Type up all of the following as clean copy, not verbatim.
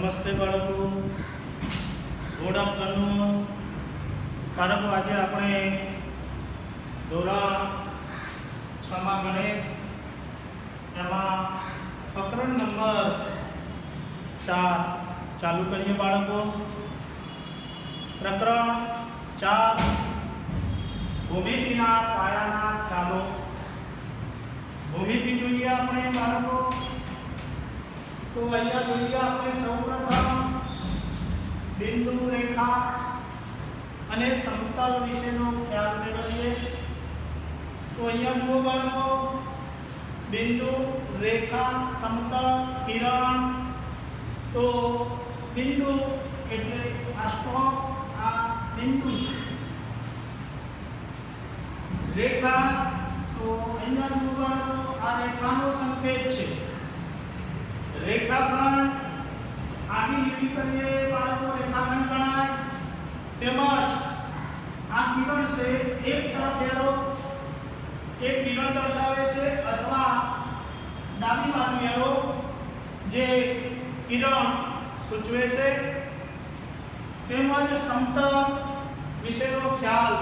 નમસ્તે બાળકો, good afternoon બાળકો। આજે આપણે ધોરણ 6 માં ગણિત એમાં પ્રકરણ નંબર 4 ચાલુ કરીએ બાળકો। પ્રકરણ 4 ભૂમિતિના પાયાના ખ્યાલો। ભૂમિતિ જોઈએ આપણે બાળકો तो अहिया જોઈએ આપણે સૌપ્રથમ બિંદુ રેખા અને સમતલ વિશેનો ખ્યાલ મેળવીએ। તો અહીંયા જુઓ બાળકો, બિંદુ રેખા સમતલ કિરણ। તો બિંદુ એટલે આ સ્ટોપ, આ બિંદુ છે। રેખા તો અહીંયા જુઓ બાળકો, આ રેખાનો સંકેત છે। रेखाखंड आडी લીટી કરીએ બાળકો, रेखाखंड ગણાય। તેમજ આ કિરણ છે એક તરફ એરો એક કિરણ દર્શાવે છે, અથવા ડાબી બાજુ એરો જે કિરણ સૂચવે છે। તેમજ સમતલ વિશેનો ખ્યાલ,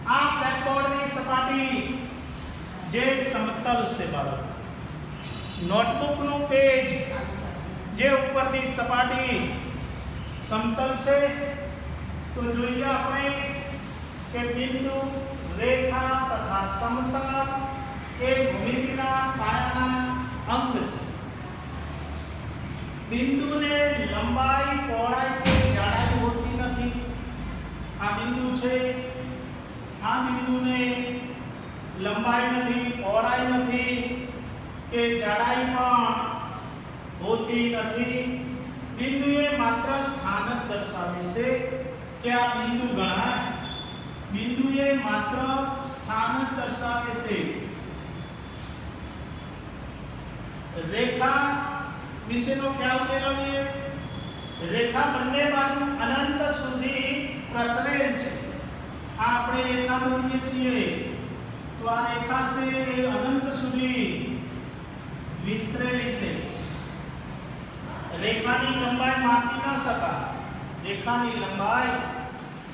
આ બ્લેકબોર્ડની સપાટી જે સમતલ છે બાળકો। नोटबुक નું पेज जे ऊपर दी सपाटी समतल से। तो જોઈએ આપણે કે બિંદુ રેખા તથા સમતલ એ ભૂમિતિના પાયાના અંગ છે। બિંદુને લંબાઈ પહોળાઈ કે જાડાઈ હોતી નથી। આ બિંદુ છે, આ બિંદુને લંબાઈ નથી, પહોળાઈ નથી के जाड़ाई पण होती नहीं। बिंदु ए मात्र स्थान दर्शावे छे के आ बिंदु गणाय। बिंदु ए मात्र स्थान दर्शावे छे। रेखा विशेनो ख्याल मेळवीए। रेखा बंने बाजू अनंत सुधी प्रसरेल छे। आ आपणे रेखा दોરીએ છીએ तो आ रेखा से अनंत सुधी विस्तरेली से। रेखानी लंबाई मापी न शकाय। रेखानी लंबाई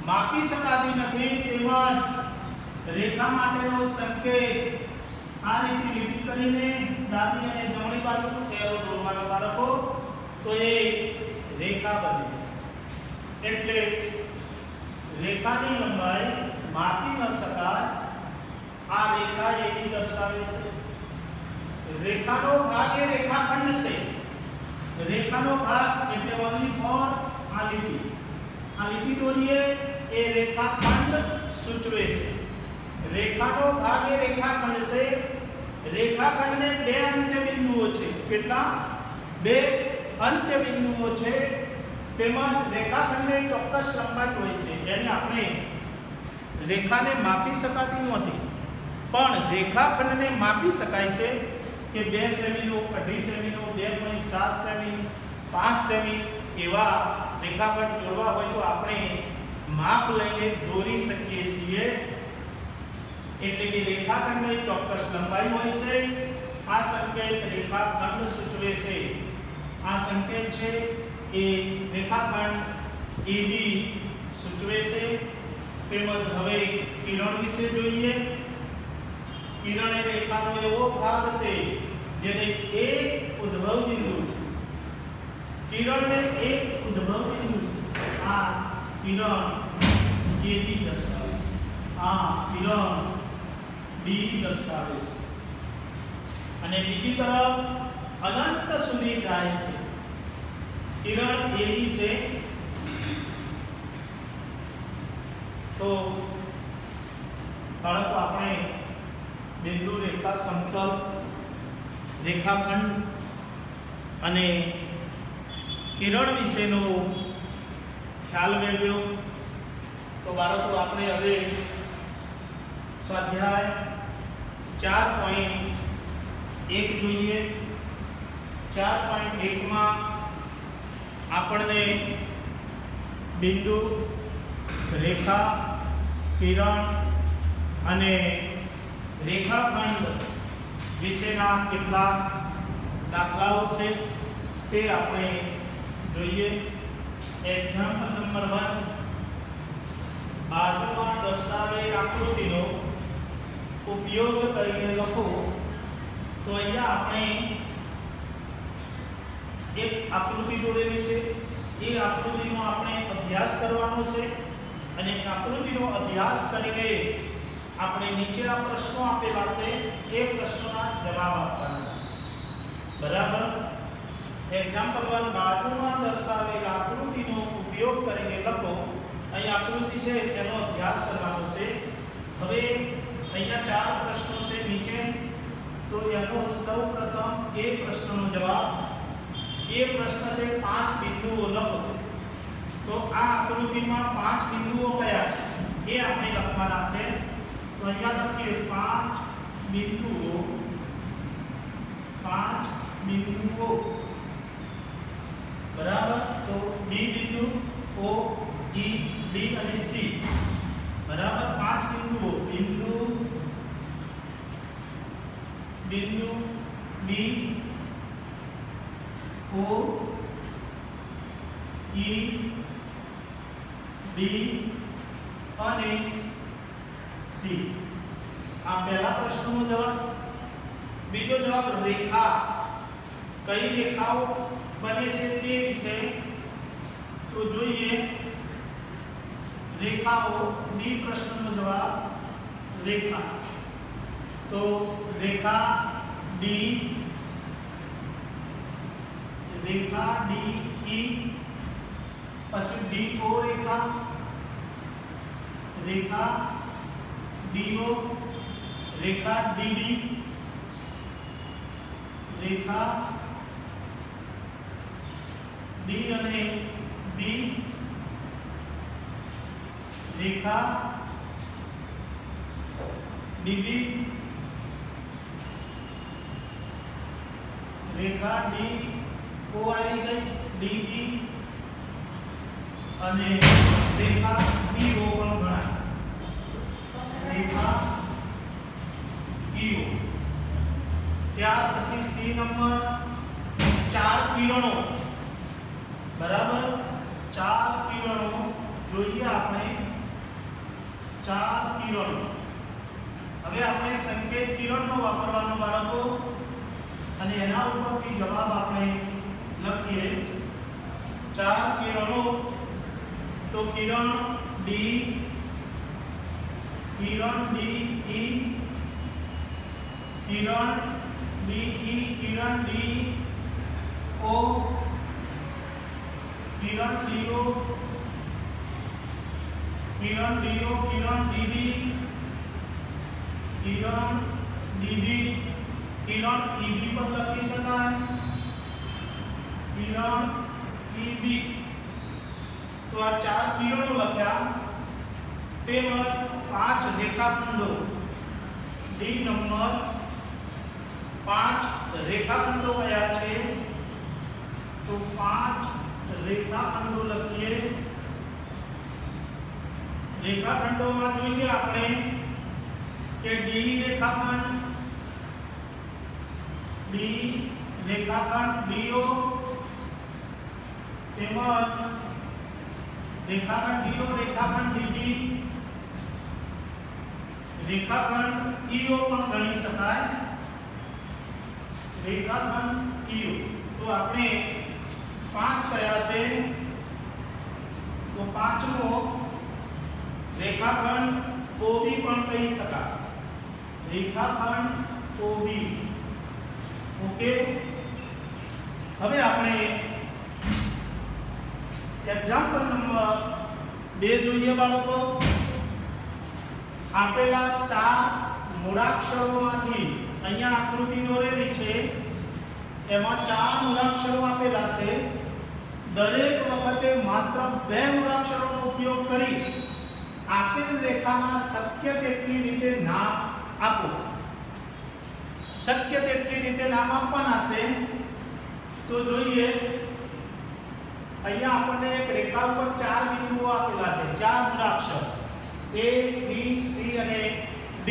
मापी शकाती નથી। તેમજ રેખા માટેનો સંકેત આ રીતે લીટી કરીને ડાબી અને જમણી બાજુ છેડો દોરવાનો બાળકો, તો એ રેખા બને। એટલે રેખાની લંબાઈ માપી ન શકાય। આ રેખા એવી દર્શાવે છે। रेखानो भाग ए रेखाखंड से। रेखानो भाग એટલે ઓનલી ફોર આ લીટી દોરીએ એ રેખાખંડ સૂચવે છે। રેખાનો ભાગ એ રેખાખંડ છે। રેખાખંડને બે અંત્ય બિંદુઓ છે। કેટલા? બે અંત્ય બિંદુઓ છે। તેમજ રેખાખંડની ચોક્કસ લંબાઈ હોય છે, જેને આપણે રેખાને માપી શકાતી નથી, પણ રેખાખંડને માપી શકાય છે કે 2 સેમીનો, 2.5 સેમીનો, 2.7 સેમી, 5 સેમી એવા રેખાખંડ દોરવા હોય તો આપણે માપ લઈને દોરી શકીએ છીએ। એટલે કે રેખાખંડની ચોક્કસ લંબાઈ હોય છે। આ સંકેત રેખાખંડ સૂચવે છે। આ સંકેત છે એ રેખાખંડ AB સૂચવે છે। તેમજ હવે કિરણ વિશે જોઈએ। किरण ए रेखानो एवो भाग से जेने एक उद्भव बिंदु छे। किरण में एक उद्भव बिंदु छे। आ किरण ए बी दर्शावे छे। आ किरण बी दर्शावे छे। अने बीजी तरफ अनंत सुधी जाय छे। किरण ए बी से तो बाळको આપણે बिंदु रेखा समतल रेखाखंड અને કિરણ વિશેનો ખ્યાલ મેળવ્યો। તો બાળકો આપણે હવે સ્વાધ્યાય 4.1 જોઈએ। 4.1 માં આપણને બિંદુ રેખા કિરણ અને रेखाखंड विशेना કેટલાક દાખલાઓ છે તે આપણે જોઈએ એક્ઝામ્પલ નંબર 1 બાજુમાં દર્શાવેલ આકૃતિનો ઉપયોગ કરીને લખો. તો અહીંયા આપણે એક આકૃતિ દોરેલી છે, એ આકૃતિનો આપણે અભ્યાસ કરવાનો છે અને આકૃતિનો અભ્યાસ કરીને આપણે નીચેના પ્રશ્નો આપેલા છે એ પ્રશ્નોના જવાબ આપવાના છે. બરાબર. એક્ઝામ્પલ 1 બાજુમાં દર્શાવેલ આકૃતિનો ઉપયોગ કરીને લખો. અહીં આકૃતિ છે એનો અભ્યાસ કરવાનો છે. હવે અહીંયા 4 પ્રશ્નો છે નીચે. તો એનો સૌપ્રથમ એ પ્રશ્નનો જવાબ, એ પ્રશ્ન છે 5 બિંદુઓ લખો. તો આ આકૃતિમાં 5 બિંદુઓ કયા છે એ આપણે લખવાના છે. તો અહીંયા લખીએ 5 બિંદુઓ. 5 બિંદુઓ. બરાબર. તો ડી બિંદુ, ઓ, ઈ, ડી અને સી. બરાબર. 5 બિંદુઓ. બિંદુ, બિંદુ બી, ઓ, ઈ, ડી અને સી. આ પહેલા પ્રશ્નનો જવાબ. બીજો જવાબ રેખા. કઈ રેખાઓ બને છે તે વિશે તો જોઈએ. રેખાઓ. બી પ્રશ્નનો જવાબ રેખા. તો રેખા ડી, રેખા ડી ઈ, પછી ડી ઓ રેખા, રેખા ડી ઓ, રેખા ડી બી, રેખા ડી અને બી, રેખા ડીબી, રેખા ડી ઓ આવી ગઈ, ડીબી અને રેખા ઈઓ પણ ગણાય. રેખા ઈઓ. ત્યાર પછી સી નંબર 4 કિરણો. બરાબર. 4 કિરણો જોઈએ આપણે. 4 કિરણો. હવે આપણે સંકેત કિરણનો વાપરવાનો બાળકો અને એના ઉપરથી જવાબ આપણે લખીએ. 4 કિરણો. તો કિરણ ડી, કિરણ ડી ઈ, કિરણ ડી ઈ, કિરણ ડી ઓ, किरण डीओ, किरण डीओ, किरण डीबी, किरण डीबी, किरण ईबी पर लखी शकाय. किरण ईबी. तो आ 4 किरणों लख्या તેમજ 5 રેખાખંડો. ડી નંબર 5 રેખાખંડો કયા છે તો 5 રેખાખંડો લખીએ. રેખાખંડોમાં જોઈએ આપણે કે ડી રેખાખંડ, ડી રેખાખંડ ડીઓ, તેમજ રેખાખંડ ડીઓ, રેખાખંડ ડીડી, રેખાખંડ ઈઓ પણ ગણી શકાય. રેખાખંડ ઈઓ. તો આપણે 5 કયા છે તો 5મો રેખાખંડ ઓબી પણ કહી શકાય. રેખાખંડ ઓબી. ઓકે. હવે આપણે એક્ઝામ્પલ નંબર 2 જોઈએ બાળકો. આપેલા 4 મૂળાક્ષરોમાંથી અહીંયા આકૃતિ દોરેલી છે, એમાં 4 મૂળાક્ષરો આપેલા છે. દરેક વખતે માત્ર 2 મૂળાક્ષરોનો ઉપયોગ કરી આપેલ રેખાના શક્ય તેટલી રીતે નામ આપો. શક્ય તેટલી રીતે નામ આપવાના છે. તો જોઈએ અહીંયા આપણને એક રેખા ઉપર 4 બિંદુઓ આપેલા છે, 4 મૂળાક્ષર A, B, C અને D.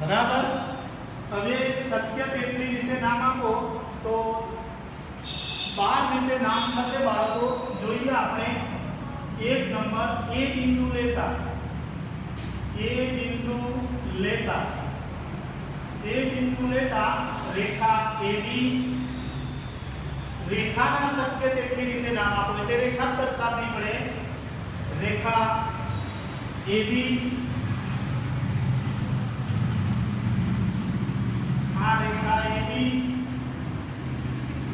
બરાબર. હવે શક્ય તેટલી રીતે નામ આપો. તો 12 રીતે નામ થશે બાળકો. જોઈએ આપણે એક નંબર એ બિંદુ લેતા રેખા AB રેખાના શક્ય તેટલી રીતે નામ આપો એટલે રેખા દર્શાવવી પડે. રેખા AB આ રેખા AB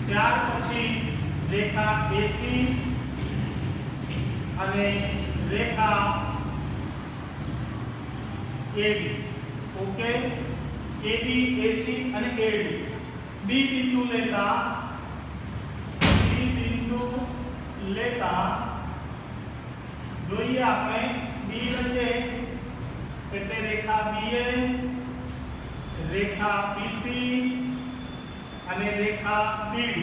ત્યાર પછી રેખા AC અને રેખા AB. ઓકે, AB AC અને AD. B બિંદુ લેતા જોઈએ આપણે B લઈએ એટલે રેખા BA રેખા BC અને રેખા BD.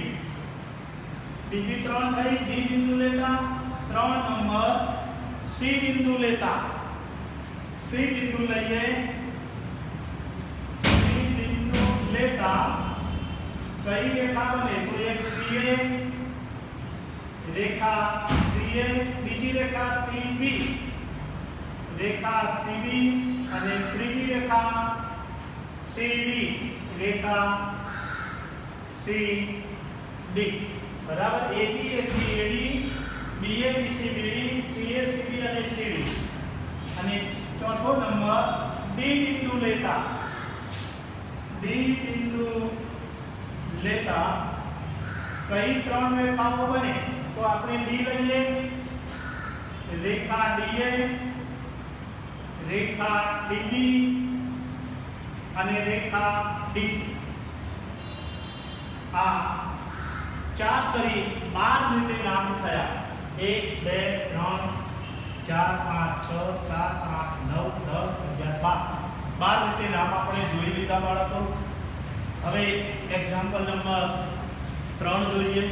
બીજી ત્રણ થઈ. B બિંદુ લેતા 3 નંબર C બિંદુ લેતા C બિંદુ લઈએ. C બિંદુ લેતા કઈ રેખા બને તો એક CA રેખા CA બીજી રેખા CB રેખા CB અને ત્રીજી રેખા CD રેખા CD. બરાબર. AB AC AD BA BC BD CA CB અને CD. અને ચોથો નંબર D બિંદુ લેતા કઈ ત્રણ રેખાઓ બને તો આપણે D લઈએ રેખા DA રેખા DB અને રેખા DC. આ ચાર તરી 12 રીતે નામ થયા. 1 2 3 4 5 6 7 8 9 10 11 12 રીતે નામ આપણે જોઈ લીધા બાળકો. હવે એક્ઝામ્પલ નંબર 3 જોઈએ.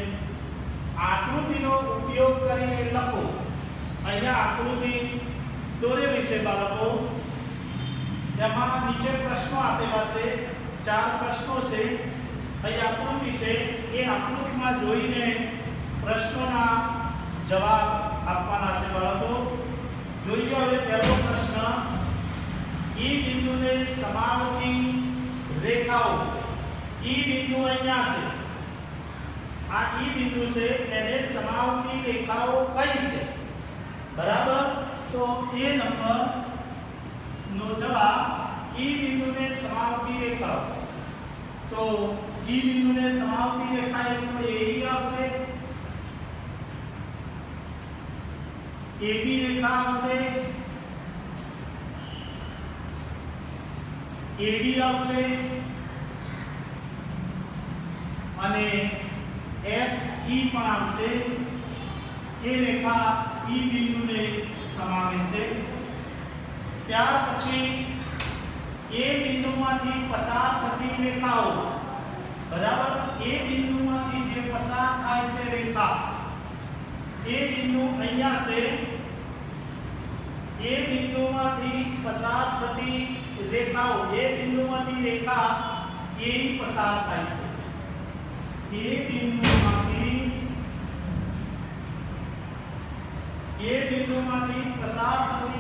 આકૃતિનો ઉપયોગ કરીને લખો. અહીંયા આકૃતિ દોરેલી છે બાળકો. એમાં નીચે પ્રશ્નો આપેલા છે. 4 પ્રશ્નો છે. અહીં આકૃતિ છે. એ આકૃતિમાં જોઈને પ્રશ્નોના જવાબ આપવાના છે બાળકો. જોઈએ હવે પહેલો પ્રશ્ન. E બિંદુને સમાવતી રેખાઓ. E બિંદુ અહીંયા છે. આ E બિંદુ છે એને સમાવતી રેખાઓ કઈ છે? બરાબર. તો એ નંબર નો જવાબ E બિંદુને સમાવતી રેખાઓ. તો E બિંદુને સમાવતી રેખા એક તો AE આવશે, AB રેખા આવશે, AD આવશે અને FE પણ આવશે. એ રેખા E બિંદુને સમાવે છે. ત્યાર પછી એ બિંદુમાંથી પસાર થતી રેખાઓ. બરાબર. એ બિંદુમાંથી જે પસાર થાય છે રેખા એ બિંદુ અહીંયા છે. એ બિંદુમાંથી પસાર થતી રેખાઓ એ બિંદુમાંથી રેખા એ પસાર થાય છે. એ બિંદુમાંથી પસાર થતી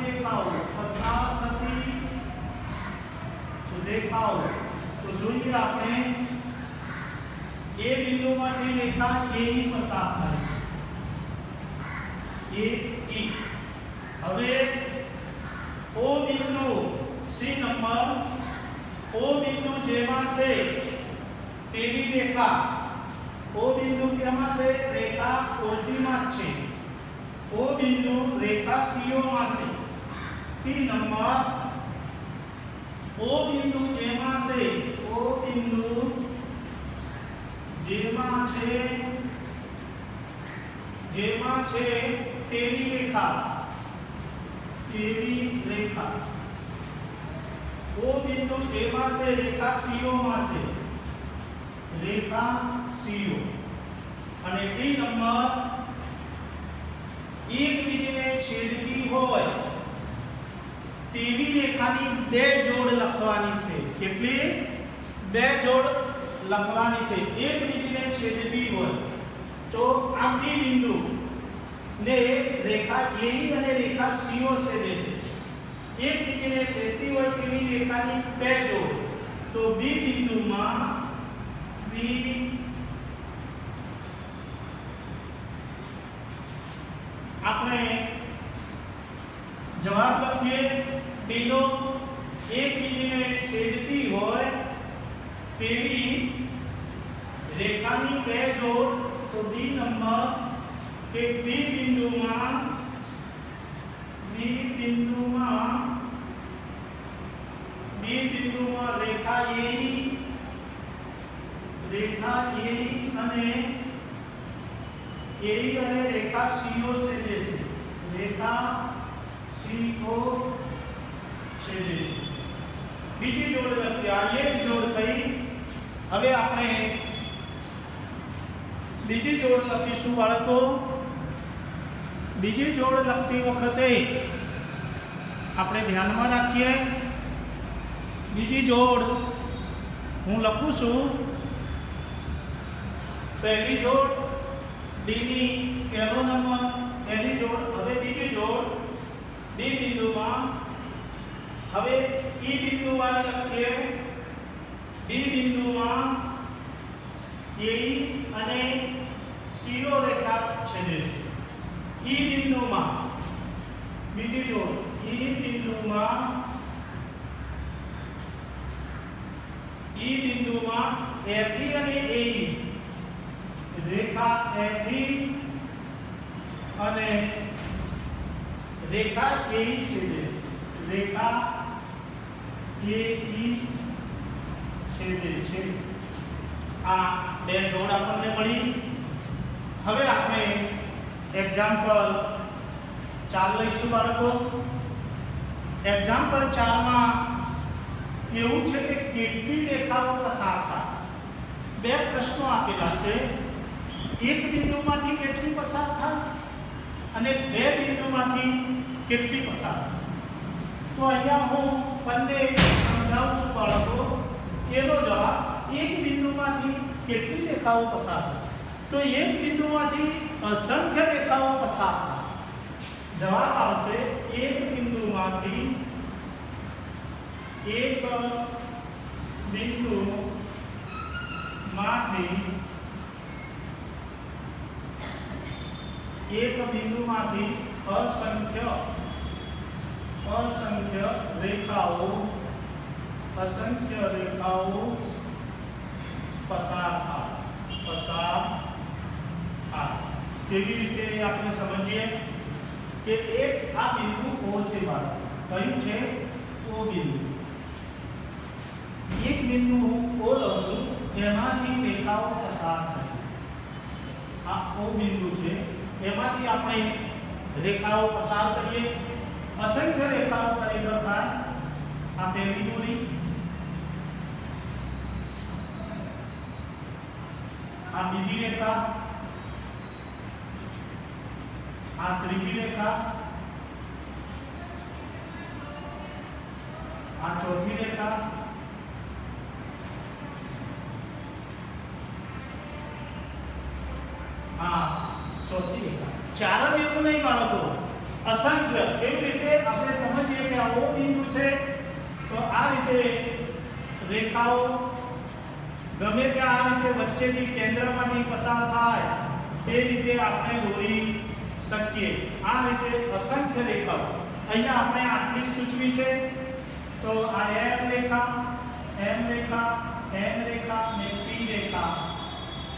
રેખાઓ તો જોઈએ આપણે એ બિંદુમાંથી રેખા એ પસાર થાય છે. એ હવે O બિંદુ C નંબર O બિંદુ જેમાં છે તેવી રેખા. O બિંદુ કેમાં છે? રેખા OC માં છે. O બિંદુ રેખા CO માં છે. C નંબર O બિંદુ જેમાં છે તેવી રેખા. O બિંદુ જેમાં છે રેખા CO માં છે. રેખા CO. અને D નંબર એકબીજાને છેદતી હોય તેવી રેખાની બે જોડ લખવાની છે. કેટલી? બે જોડ લખવાની છે. એકબીજાને છેદતી હોય तो આ બી બિંદુ ને રેખા AE અને રેખા CO છેદે છે એકબીજાને છેદતી હોય તેવી રેખાની બે જોડ તો બી બિંદુમાં બી આપણે જવાબ લખીએ ડીનો એકબીજાને છેદતી હોય તેવી રેખાની બે જોડ તો ડી નંબર કે બી બિંદુમાં રેખા AE અને રેખા CO છેદે છે રેખા CO છેદે છે બીજી જોડ લખી આ એક જોડ થઈ હવે આપણે બીજી જોડ લખીશું બાળકો બીજી જોડ લખતી વખતે આપણે ધ્યાનમાં રાખીએ બીજી જોડ હું લખું છું પહેલી જોડ ડી ની પહેલો નંબર પહેલી જોડ હવે બીજી જોડ ડી બિંદુમાં હવે ઈ બિંદુ વાળી લખીએ ડી બિંદુમાં AE અને CO રેખા છેદે છે ઈ બિંદુમાં બીજી જોડ ઈ બિંદુમાં FD અને AE રેખા FD અને રેખા AE છેદે છે રેખા AE છેદે છે આ બે જોડ આપણને મળી હવે આપણે એક્ઝામ્પલ 4 લઈશું બાળકો એક્ઝામ્પલ 4 માં એવું છે કે કેટલી રેખાઓ પસાર થાય બે પ્રશ્નો આપેલા છે એક બિંદુમાંથી કેટલી પસાર થાય અને બે બિંદુમાંથી કેટલી પસાર થાય તો અહીંયા હું બંને સમજાવું છું બાળકો એનો જવાબ એક બિંદુમાંથી કેટલી રેખાઓ પસાર થાય તો એક બિંદુમાંથી અસંખ્ય રેખાઓ પસાર થાય જવાબ આવશે એક બિંદુમાંથી અસંખ્ય રેખાઓ પસાર થાય કેવી રીતે આપણે સમજીએ કે એક આ બિંદુ O છે બાળકો કયું છે O બિંદુ એક બિંદુ હું O લઉં છું એમાંથી રેખાઓ પસાર થાય આ O બિંદુ છે એમાંથી આપણે રેખાઓ પસાર કરીએ असंख्य रेखाओं खरेखर થાય આ પહેલી દોરી આ બીજી રેખા આ ત્રીજી રેખા આ ચોથી રેખા આ ચોથી રેખા ચાર જ એવું નહીં બાળકો असंख्य કેવી રીતે આપણે સમજીએ કે આ O બિંદુ છે તો આ રીતે રેખાઓ ગમે ત્યાં આ રીતે વચ્ચેથી કેન્દ્રમાંથી પસાર થાય તે રીતે આપણે દોરી શકીએ આ રીતે અસંખ્ય રેખાઓ અહીંયા આપણે આટલી સૂચવી છે તો આ M રેખા N રેખા અને P રેખા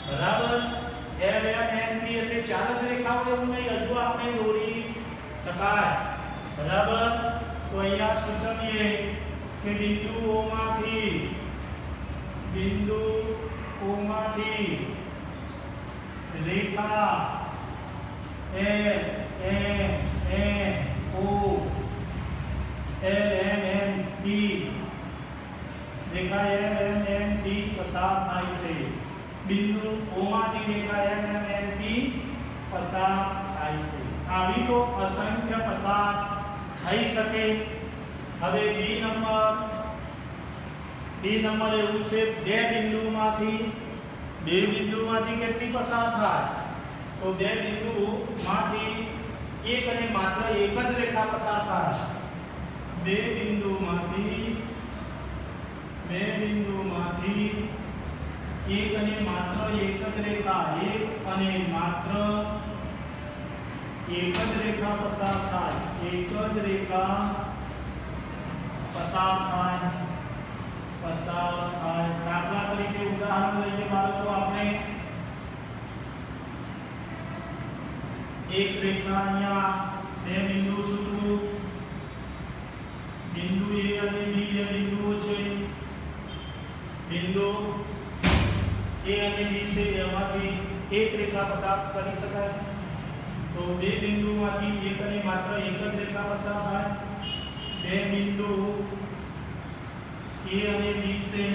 બરાબર L M N P એટલે ચાર જ રેખાઓ એવું નહીં હજુ આપણે દોરી શકાય બરાબર તો અહીંયા સૂચવીએ કે બિંદુઓમાંથી રેખા L N O L M N P રેખા L M N P પસાર થાય છે બિંદુઓમાંથી રેખા L M N P પસાર થાય છે આવી તો અસંખ્ય પસાર થઈ શકે હવે બી નંબર એવું છે બે બિંદુમાંથી કેટલી પસાર થાય તો બે બિંદુમાંથી એક અને માત્ર એક જ રેખા પસાર થાય. બે બિંદુમાંથી એક અને માત્ર એક જ રેખા પસાર થાય. એક જ રેખા પસાર થાય. દાખલા તરીકે ઉદાહરણ લઈએ બાળકો, આપણે એક રેખા અહીંયા બે બિંદુ સૂચવું. બિંદુ A અને B બે બિંદુઓ છે. બિંદુ A અને B છે એમાંથી એક રેખા પસાર કરી શકાય. તો બે બિંદુમાંથી એક અને માત્ર એક જ રેખા પસાર થાય. બે બિંદુ A અને B છે.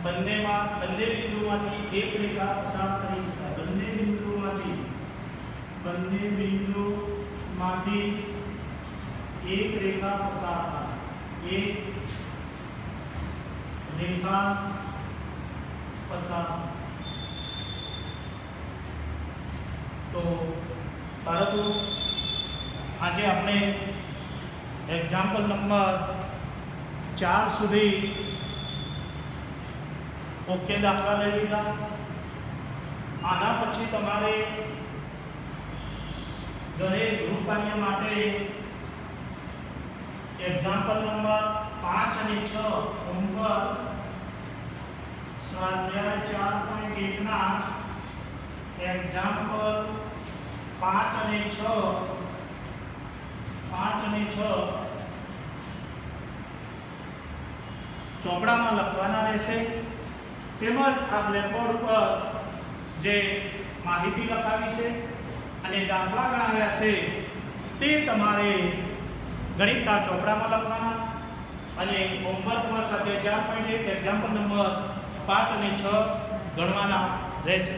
બંને બિંદુમાંથી એક રેખા પસાર કરી શકાય. બંને બિંદુમાંથી એક રેખા પસાર થાય. એક રેખા પસાર. તો બાળકો, આજે આપણે એક્ઝામ્પલ નંબર 4 સુધી ઓકે દાખલા લઈ લીધા. આના પછી તમારે દરેક ગૃહકાર્ય માટે એક્ઝામ્પલ નંબર 5 અને 6 હોમવર્ક સ્વાધ્યાય 4.1 ના એક્ઝામ્પલ 5 અને 6 ચોપડામાં લખવાના રહેશે. તેમજ આ બ્લેકબોર્ડ ઉપર જે માહિતી લખાવી છે અને દાખલા ગણાવ્યા છે તે તમારે ગણિતના ચોપડામાં લખવાના અને હોમવર્કમાં સ્વાધ્યાય 4.1 એક્ઝામ્પલ નંબર 5 અને 6 ગણવાના રહેશે.